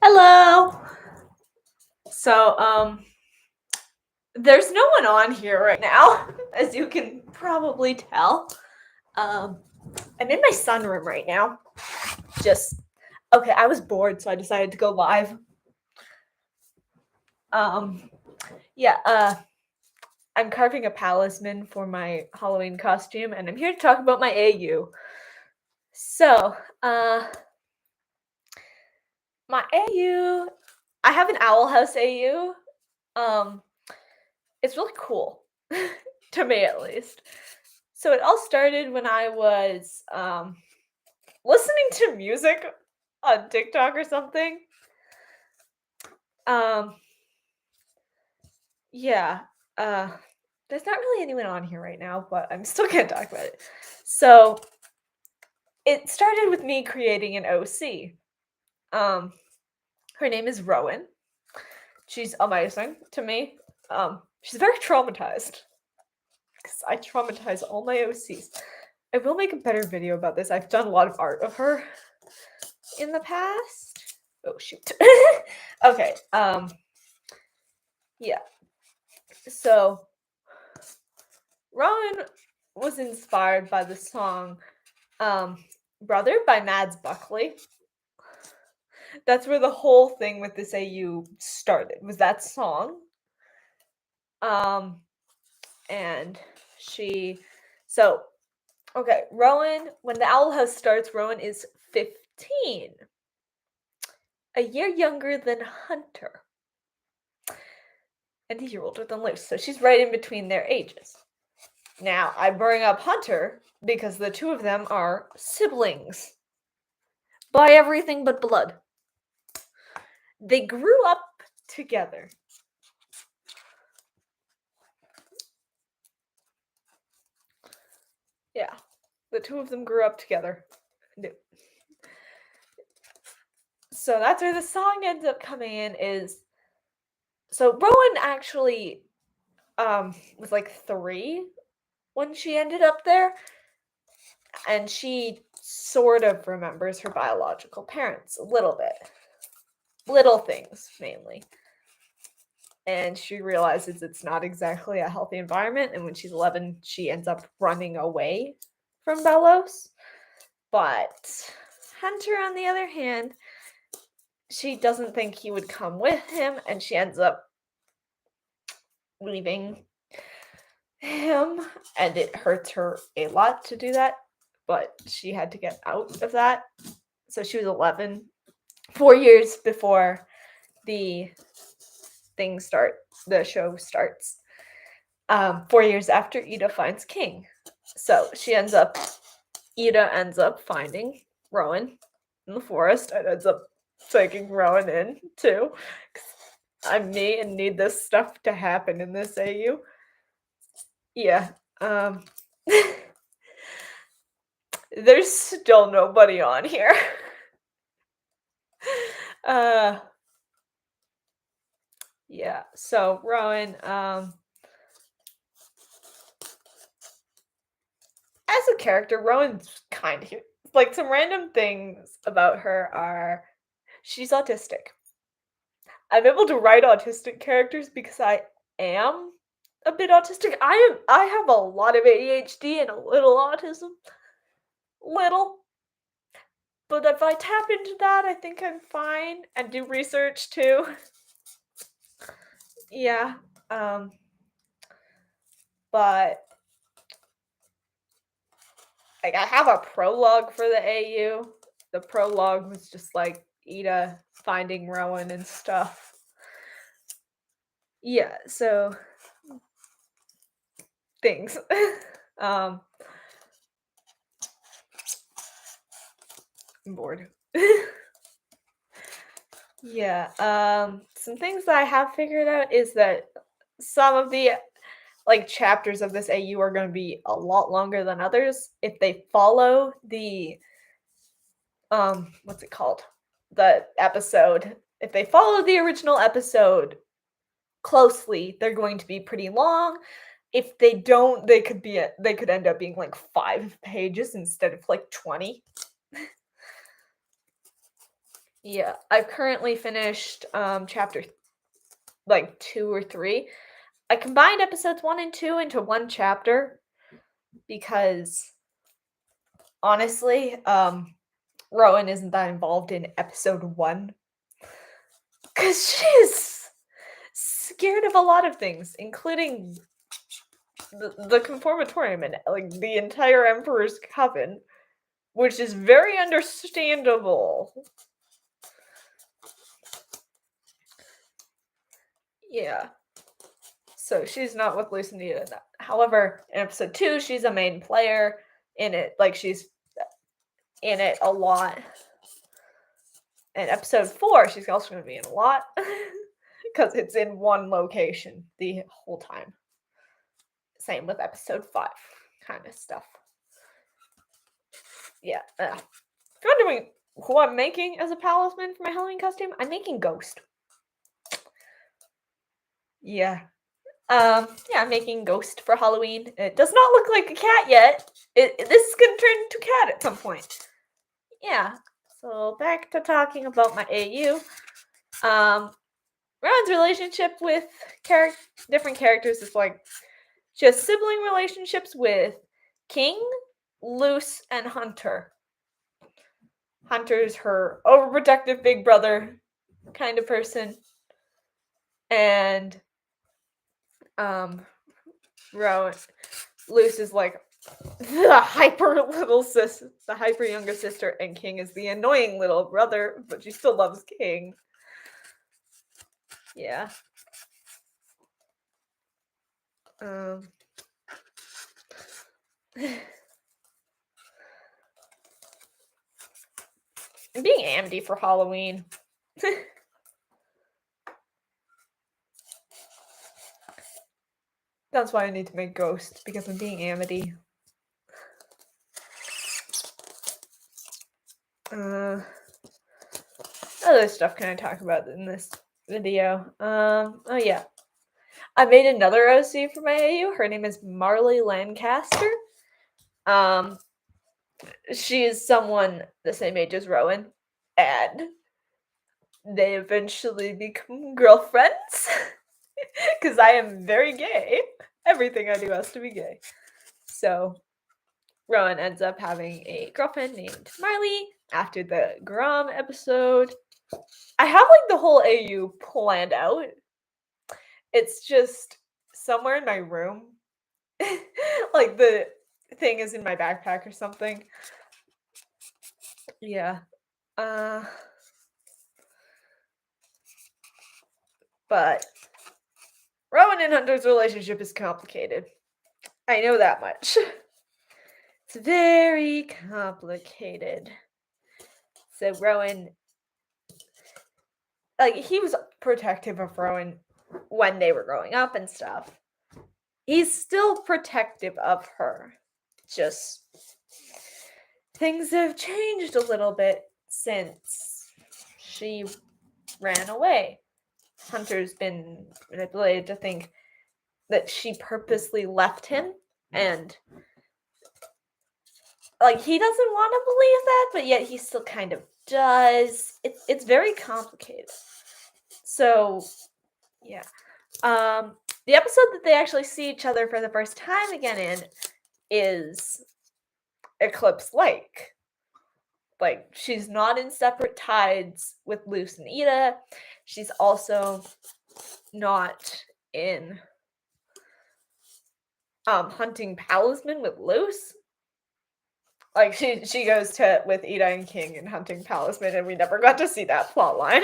Hello. So, there's no one on here right now, as you can probably tell. I'm in my sunroom right now. I was bored, so I decided to go live. Um, yeah, I'm carving a palisman for my Halloween costume, and I'm here to talk about my AU. So, my AU, I have an Owl House AU. Um, it's really cool, to me at least. So it all started when I was listening to music on TikTok or something. Um yeah, uh there's not really anyone on here right now, but I'm still gonna talk about it. So it started with me creating an OC. Um Her name is Rowan. She's amazing to me. She's very traumatized because I traumatize all my OCs. I will make a better video about this. I've done a lot of art of her in the past. Oh shoot. Okay. Yeah. So Rowan was inspired by the song Brother by Mads Buckley. That's where the whole thing with this AU started, was that song. And she so okay, Rowan, when the Owl House starts, Rowan is 15. A year younger than Hunter. And a year older than Luce, so she's right in between their ages. Now, I bring up Hunter because the two of them are siblings by everything but blood. They grew up together. Yeah, the two of them grew up together. So that's where the song ends up coming in. So Rowan actually was like 3 when she ended up there, and she sort of remembers her biological parents a little bit. Little things, mainly. And she realizes it's not exactly a healthy environment, and when she's 11, she ends up running away from Belos. But Hunter, on the other hand, she doesn't think he would come with him, and she ends up leaving him, and it hurts her a lot to do that, but she had to get out of that. So she was 11, 4 years before the show starts. 4 years after Ida finds King. So Ida ends up finding Rowan in the forest and ends up taking Rowan in too. 'Cause I'm me and need this stuff to happen in this AU. Yeah. There's still nobody on here. Yeah, so Rowan, as a character, Rowan's kind of like, some random things about her are she's autistic. I'm able to write autistic characters because I am a bit autistic. I have a lot of ADHD and a little autism. Little. But if I tap into that, I think I'm fine, and do research too. Yeah. But like, I have a prologue for the AU. The prologue was just like Ida finding Rowan and stuff. Yeah, so things. I'm bored. Yeah, some things that I have figured out is that some of the like chapters of this AU are going to be a lot longer than others if they follow the what's it called? The episode. If they follow the original episode closely, they're going to be pretty long. If they don't, they could end up being like 5 pages instead of like 20. Yeah, I've currently finished chapter like 2 or 3. I combined episodes 1 and 2 into one chapter because honestly, Rowan isn't that involved in episode 1 cuz she's scared of a lot of things, including the conformatorium and like the entire Emperor's Coven, which is very understandable. Yeah. So she's not with Lucinda. However, in episode 2, she's a main player in it. Like she's in it a lot. In episode 4, she's also going to be in a lot because it's in one location the whole time. Same with episode 5, kind of stuff. Yeah. If you're wondering who I'm making as a palisman for my Halloween costume, I'm making Ghost. Yeah. Yeah, I'm making Ghost for Halloween. It does not look like a cat yet. This is gonna turn into a cat at some point. Yeah. So back to talking about my AU. Ron's relationship with different characters is like she has sibling relationships with King, Luce, and Hunter. Hunter's her overprotective big brother kind of person. And Rowan Luce is like the hyper little sis, the hyper younger sister, and King is the annoying little brother, but she still loves King. Yeah. I'm being Amity for Halloween. That's why I need to make Ghost, because I'm being Amity. Other stuff can I talk about in this video? Oh yeah. I made another OC for my AU. Her name is Marley Lancaster. She is someone the same age as Rowan, and they eventually become girlfriends. Because I am very gay. Everything I do has to be gay. So Rowan ends up having a girlfriend named Marley after the Grom episode. I have like the whole AU planned out. It's just somewhere in my room. Like the thing is in my backpack or something. Yeah. But Rowan and Hunter's relationship is complicated. I know that much. It's very complicated. So Rowan, like, he was protective of Rowan when they were growing up and stuff. He's still protective of her. Just things have changed a little bit since she ran away. Hunter's been manipulated to think that she purposely left him, and like he doesn't want to believe that, but yet he still kind of does. It's very complicated. So yeah. The episode that they actually see each other for the first time again in is Eclipse Lake. Like, she's not in separate tides with Luce and Ida. She's also not in hunting palisman with Luce. Like, she goes to with Ida and King and hunting palisman, and we never got to see that plot line.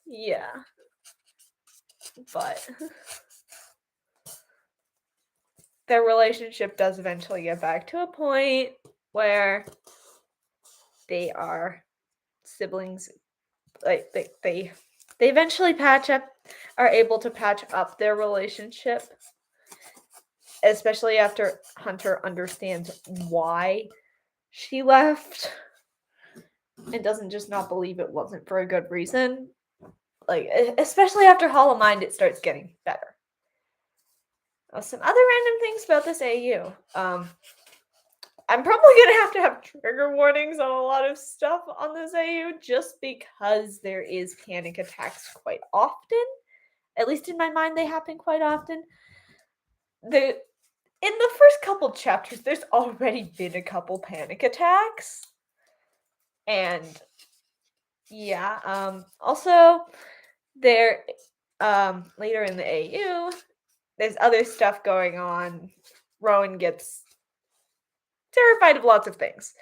Yeah. But their relationship does eventually get back to a point where they are siblings. Like they eventually are able to patch up their relationship, especially after Hunter understands why she left and doesn't just not believe it wasn't for a good reason. Like, especially after Hollow Mind, it starts getting better. Some other random things about this AU. I'm probably gonna have trigger warnings on a lot of stuff on this AU just because there is panic attacks quite often. At least in my mind, they happen quite often. The In the first couple chapters, there's already been a couple panic attacks, and yeah. Also, there, later in the AU, there's other stuff going on. Rowan gets terrified of lots of things,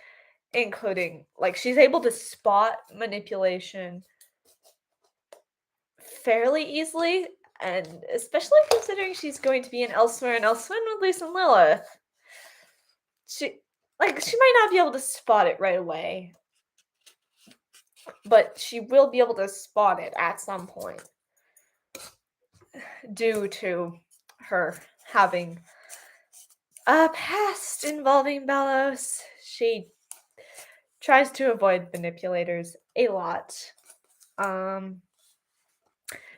including, like, she's able to spot manipulation fairly easily, and especially considering she's going to be in Elsewhere and Elsewhere with Lisa and Lilith. She might not be able to spot it right away, but she will be able to spot it at some point due to her having a past involving Bellows. She tries to avoid manipulators a lot.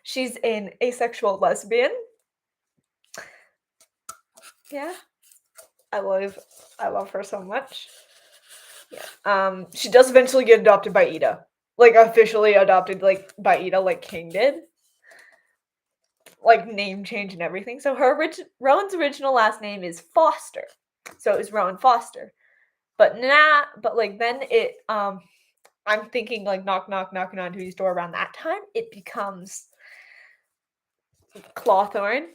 She's an asexual lesbian. Yeah. I love her so much. Yeah. She does eventually get adopted by Ida. Like, officially adopted, like, by Ida, like King did. Like, name change and everything. So Rowan's original last name is Foster. So it was Rowan Foster. But then it, I'm thinking, like, knocking on whose door around that time, it becomes Clawthorn.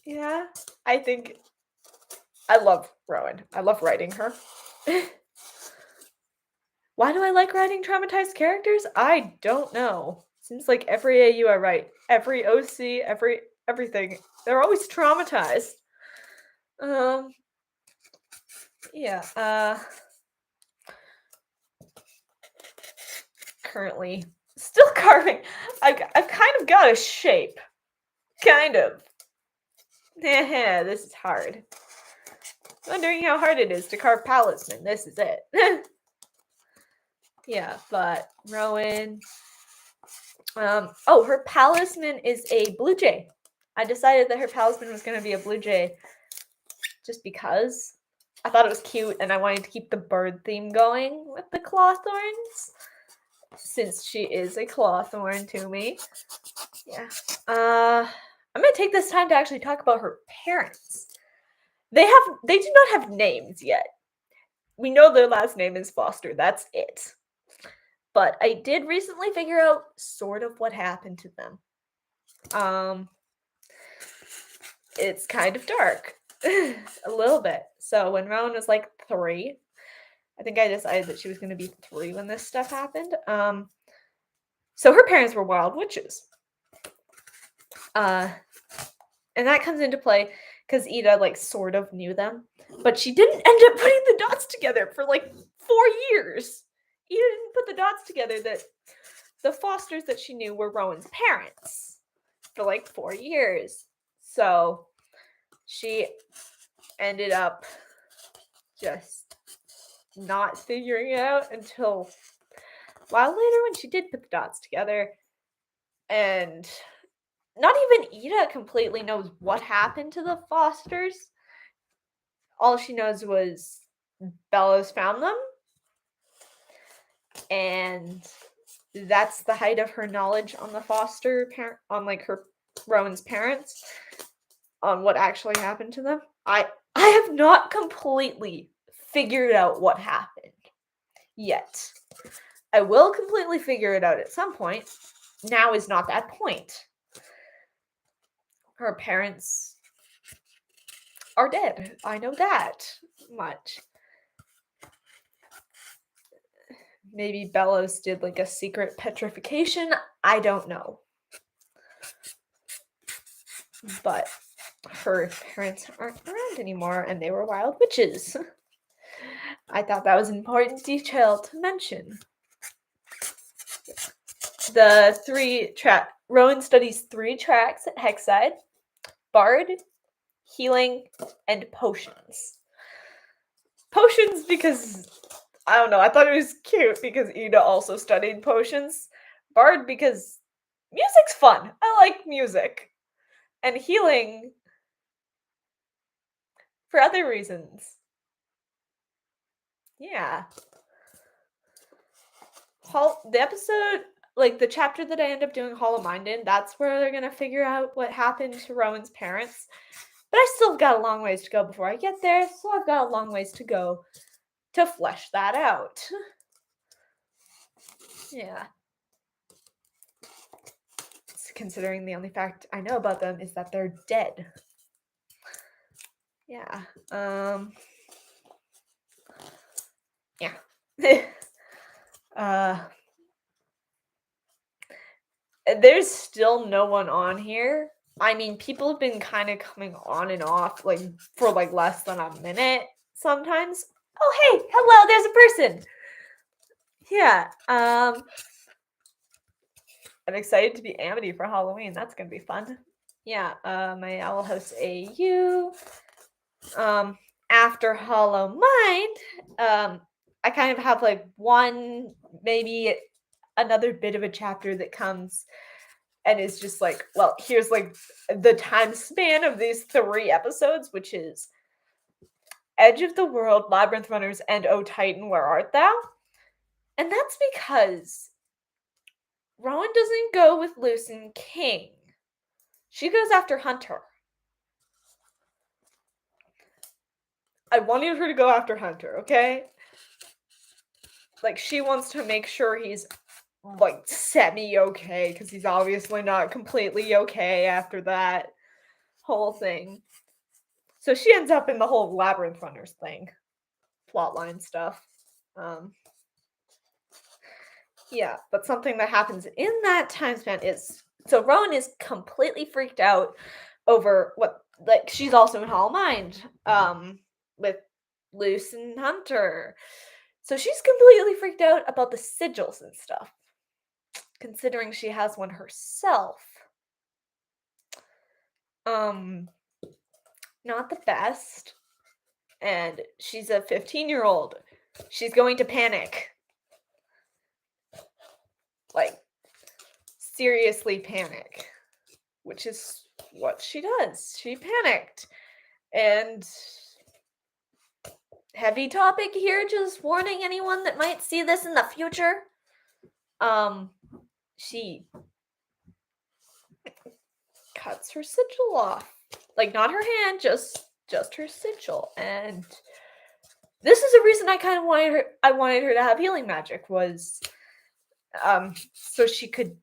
Yeah, I love Rowan. I love writing her. Why do I like writing traumatized characters? I don't know. Seems like every AU I write, every OC, everything, they're always traumatized. Yeah, currently still carving. I've kind of got a shape. Kind of. This is hard. Wondering how hard it is to carve palisman. This is it. Yeah, but Rowan. Her palisman is a blue jay. I decided that her palisman was going to be a blue jay just because I thought it was cute and I wanted to keep the bird theme going with the clawthorns since she is a clawthorn to me. Yeah. I'm going to take this time to actually talk about her parents. They do not have names yet. We know their last name is Foster. That's it. But I did recently figure out sort of what happened to them. It's kind of dark. A little bit. So when Rowan was like 3, I think I decided that she was going to be 3 when this stuff happened. So her parents were wild witches. And that comes into play because Ida, like, sort of knew them. But she didn't end up putting the dots together for, like, 4 years. Ida didn't put the dots together that the Fosters that she knew were Rowan's parents for, like, 4 years. So she ended up just not figuring it out until a while later when she did put the dots together. And not even Ida completely knows what happened to the Fosters. All she knows was Bellows found them. And that's the height of her knowledge on the her Rowan's parents, on what actually happened to them. I have not completely figured out what happened yet. I will completely figure it out at some point. Now is not that point. Her parents are dead. I know that much. Maybe Bellows did, like, a secret petrification. I don't know. But her parents aren't around anymore, and they were wild witches. I thought that was an important detail to mention. Rowan studies 3 tracks at Hexside: Bard, Healing, and Potions. Potions because, I don't know, I thought it was cute because Ida also studied potions. Bard because music's fun. I like music. And Healing for other reasons. Yeah. The episode, like the chapter that I end up doing Hollow Mind in, that's where they're gonna figure out what happened to Rowan's parents. But I still got a long ways to go before I get there, so I've got a long ways to go to flesh that out. Yeah. Considering the only fact I know about them is that they're dead. Yeah. Yeah. There's still no one on here. I mean, people have been kind of coming on and off, like, for, like, less than a minute sometimes. Oh, hey! Hello, there's a person! Yeah, I'm excited to be Amity for Halloween. That's gonna be fun. Yeah, my Owl House AU. After Hollow Mind, I kind of have, like, one, maybe another bit of a chapter that comes and is just like, well, here's like the time span of these 3 episodes, which is Edge of the World, Labyrinth Runners, and O Titan, Where Art Thou? And that's because Rowan doesn't go with Lucen King. She goes after Hunter. I wanted her to go after Hunter, okay? Like, she wants to make sure he's, like, semi-okay, because he's obviously not completely okay after that whole thing. So she ends up in the whole Labyrinth Runners thing. Plotline stuff. Yeah, but something that happens in that time span is, so Rowan is completely freaked out over what, like, she's also in Hollow Mind, with Luce and Hunter. So she's completely freaked out about the sigils and stuff, considering she has one herself. Not the best. And she's a 15-year-old. She's going to panic. Like, seriously panic. Which is what she does. She panicked. And heavy topic here, just warning anyone that might see this in the future. She cuts her sigil off. Like, not her hand, just her sigil. And this is a reason I kind of wanted her to have healing magic, was so she could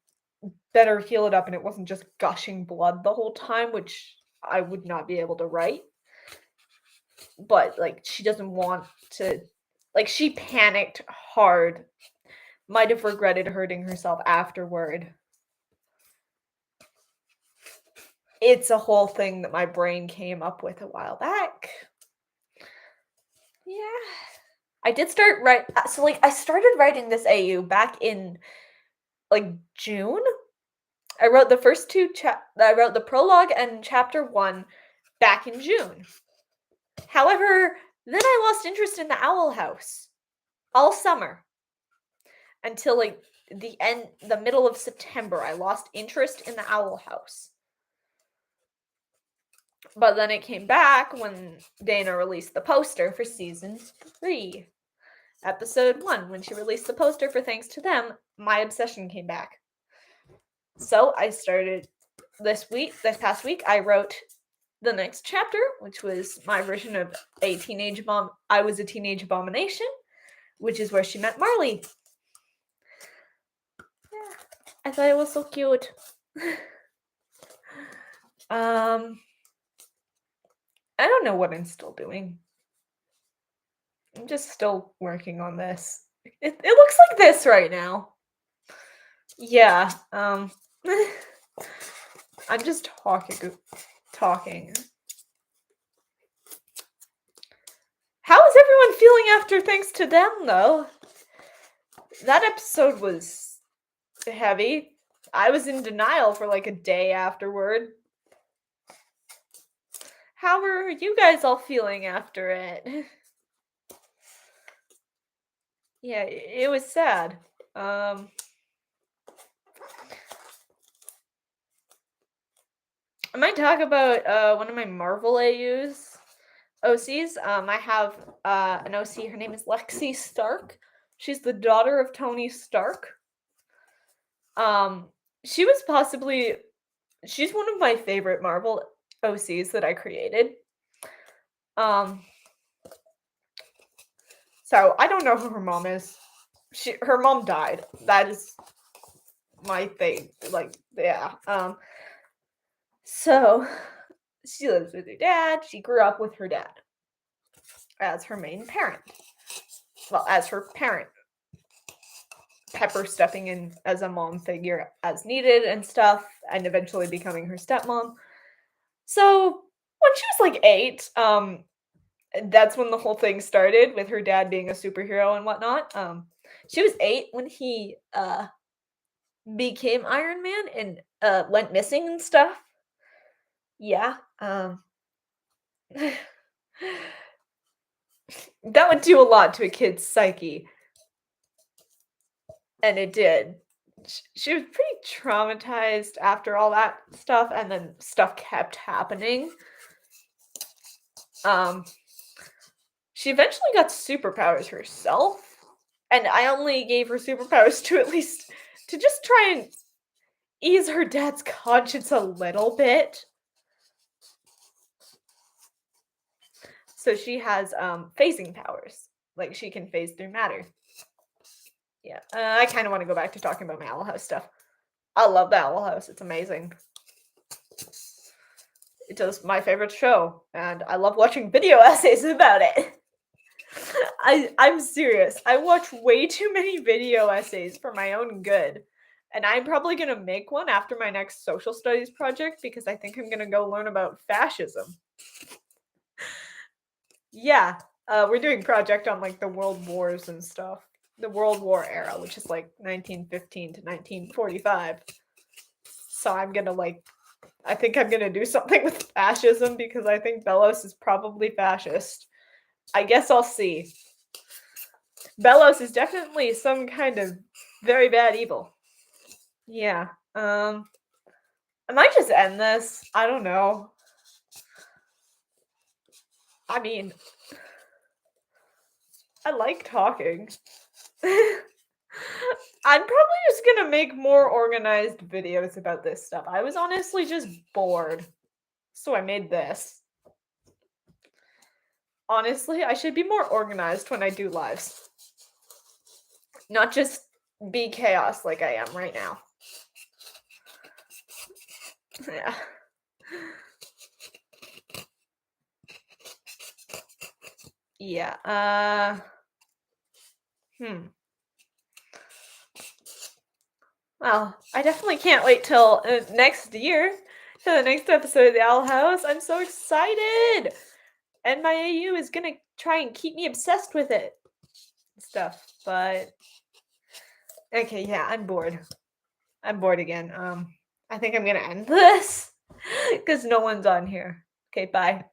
better heal it up and it wasn't just gushing blood the whole time, which I would not be able to write. But, like, she doesn't want to, like, she panicked hard. Might have regretted hurting herself afterward. It's a whole thing that my brain came up with a while back. Yeah. I did start so, like, I started writing this AU back in, like, June. I wrote the first 2 I wrote the prologue and chapter 1 back in June. However, then I lost interest in the Owl House all summer until, like, the middle of September. I lost interest in the Owl House. But then it came back when Dana released the poster for season 3, episode 1. When she released the poster for Thanks to Them, my obsession came back. So I started this past week, I wrote the next chapter, which was my version of I Was a Teenage Abomination, which is where she met Marley. Yeah, I thought it was so cute. I don't know what I'm still doing. I'm just still working on this. It looks like this right now. Yeah, I'm just talking. How is everyone feeling after Thanks to Them, though? That episode was heavy. I was in denial for like a day afterward. How are you guys all feeling after it? Yeah, it was sad. I might talk about one of my Marvel AUs. OCs. I have an OC. Her name is Lexi Stark. She's the daughter of Tony Stark. Um, she was possibly she's one of my favorite Marvel OCs that I created. Um, so I don't know who her mom is. Her mom died. That is my thing. Like, yeah. So she lives with her dad. She grew up with her dad as her main parent. Well, as her parent. Pepper stepping in as a mom figure as needed and stuff, and eventually becoming her stepmom. So when she was like 8, that's when the whole thing started with her dad being a superhero and whatnot. She was 8 when he became Iron Man and went missing and stuff. Yeah. That would do a lot to a kid's psyche, and it did. She was pretty traumatized after all that stuff, and then stuff kept happening. Um, she eventually got superpowers herself, and I only gave her superpowers to at least to just try and ease her dad's conscience a little bit. So she has phasing powers, like she can phase through matter. Yeah, I kind of want to go back to talking about my Owl House stuff. I love the Owl House; it's amazing. It is my favorite show, and I love watching video essays about it. I'm serious. I watch way too many video essays for my own good. And I'm probably going to make one after my next social studies project because I think I'm going to go learn about fascism. Yeah, we're doing project on like the world wars and stuff. The World War era, which is like 1915 to 1945. So I'm going to I think I'm going to do something with fascism because I think Belos is probably fascist. I guess I'll see. Belos is definitely some kind of very bad evil. Yeah. I might just end this. I don't know. I mean, I like talking. I'm probably just gonna make more organized videos about this stuff. I was honestly just bored. So I made this. Honestly, I should be more organized when I do lives. Not just be chaos like I am right now. Yeah. Yeah. Well, I definitely can't wait till next year to the next episode of the Owl House. I'm so excited! And my AU is gonna try and keep me obsessed with it. Stuff. But okay, yeah, I'm bored. I'm bored again. I think I'm gonna end this because no one's on here. Okay, bye.